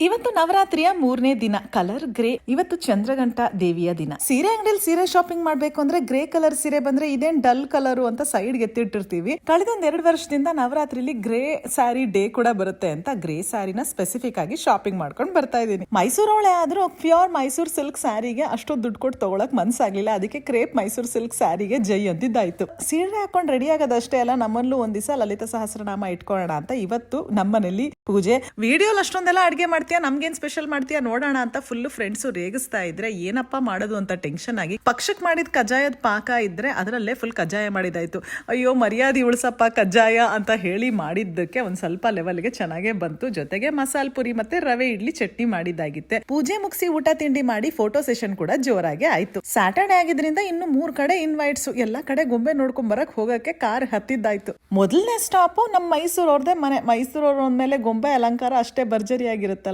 ಇವತ್ತು ನವರಾತ್ರಿಯ 3ನೇ ದಿನ, ಕಲರ್ ಗ್ರೇ. ಇವತ್ತು ಚಂದ್ರಘಂಟ ದೇವಿಯ ದಿನ. ಸೀರೆ ಅಂಗಡಿಯಲ್ಲಿ ಸೀರೆ ಶಾಪಿಂಗ್ ಮಾಡ್ಬೇಕು ಅಂದ್ರೆ ಗ್ರೇ ಕಲರ್ ಸೀರೆ ಬಂದ್ರೆ ಇದೇನ್ ಡಲ್ ಕಲರ್ ಅಂತ ಸೈಡ್ ಎತ್ತಿಟ್ಟಿರ್ತೀವಿ. ಕಳೆದೊಂದ್ 2 ವರ್ಷದಿಂದ ನವರಾತ್ರಿಲಿ ಗ್ರೇ ಸ್ಯಾರಿ ಡೇ ಕೂಡ ಬರುತ್ತೆ ಅಂತ ಗ್ರೇ ಸ್ಯಾರಿನ ಸ್ಪೆಸಿಫಿಕ್ ಆಗಿ ಶಾಪಿಂಗ್ ಮಾಡ್ಕೊಂಡು ಬರ್ತಾ ಇದೀನಿ. ಮೈಸೂರೊಳೆ ಆದ್ರೂ ಪ್ಯೂರ್ ಮೈಸೂರ್ ಸಿಲ್ಕ್ ಸ್ಯಾರಿಗೆ ಅಷ್ಟು ದುಡ್ಡು ಕೊಟ್ಟು ತಗೊಳಕ್ ಮನ್ಸಾಗ್ಲಿಲ್ಲ. ಅದಕ್ಕೆ ಕ್ರೇಪ್ ಮೈಸೂರ್ ಸಿಲ್ಕ್ ಸ್ಯಾರಿಗೆ ಜೈ ಅಂತಿದ್ದಾಯ್ತು. ಸೀರೆ ಹಾಕೊಂಡು ರೆಡಿ ಆಗೋದಷ್ಟೇ ಅಲ್ಲ, ನಮ್ಮಲ್ಲೂ ಒಂದ್ ದಿವಸ ಲಲಿತ ಸಹಸ್ರನಾಮ ಇಟ್ಕೊಳ್ಳೋಣ ಅಂತ ಇವತ್ತು ನಮ್ಮನೇಲಿ ಪೂಜೆ. ವಿಡಿಯೋಲ್ ಅಷ್ಟೊಂದೆಲ್ಲ ಅಡ್ಗೆ ಮಾಡ್ತೀಯ, ನಮ್ಗೇನ್ ಸ್ಪೆಷಲ್ ಮಾಡ್ತೀಯಾ ನೋಡೋಣ ಅಂತ ಫುಲ್ ಫ್ರೆಂಡ್ಸ್ ರೇಗಿಸ್ತಾ ಇದ್ರೆ ಏನಪ್ಪ ಮಾಡೋದು ಅಂತ ಟೆನ್ಷನ್ ಆಗಿ ಪಕ್ಷಕ್ ಮಾಡಿದ ಕಜ್ಜಾಯದ ಪಾಕ ಇದ್ರೆ ಅದರಲ್ಲೇ ಫುಲ್ ಕಜ್ಜಾಯ ಮಾಡಿದಾಯ್ತು. ಅಯ್ಯೋ ಮರ್ಯಾದೆ ಉಳ್ಸಪ್ಪ ಕಜ್ಜಾಯ ಅಂತ ಹೇಳಿ ಮಾಡಿದ್ದಕ್ಕೆ ಒಂದ್ ಸ್ವಲ್ಪ ಲೆವೆಲ್ಗೆ ಚೆನ್ನಾಗೇ ಬಂತು. ಜೊತೆಗೆ ಮಸಾಲ್ ಪುರಿ ಮತ್ತೆ ರವೆ ಇಡ್ಲಿ ಚಟ್ನಿ ಮಾಡಿದ್ದಾಗಿತ್ತೆ. ಪೂಜೆ ಮುಗಿಸಿ ಊಟ ತಿಂಡಿ ಮಾಡಿ ಫೋಟೋ ಸೆಷನ್ ಕೂಡ ಜೋರಾಗಿ ಆಯ್ತು. ಸ್ಯಾಟರ್ಡೆ ಆಗಿದ್ರಿಂದ ಇನ್ನು 3 ಕಡೆ ಇನ್ವೈಟ್ಸ್. ಎಲ್ಲಾ ಕಡೆ ಗೊಂಬೆ ನೋಡ್ಕೊಂಡ್ ಬರಕ್ ಹೋಗಕ್ಕೆ ಕಾರ್ ಹತ್ತಿದ್ದಾಯ್ತು. ಮೊದಲನೇ ಸ್ಟಾಪ್ ನಮ್ ಮೈಸೂರವ್ರದೇ ಮನೆ. ಮೈಸೂರವ್ರ ಅಂದ್ಮೇಲೆ ಗೊಂಬೆ ಅಲಂಕಾರ ಅಷ್ಟೇ ಭರ್ಜರಿ ಆಗಿರುತ್ತಲ್ಲ.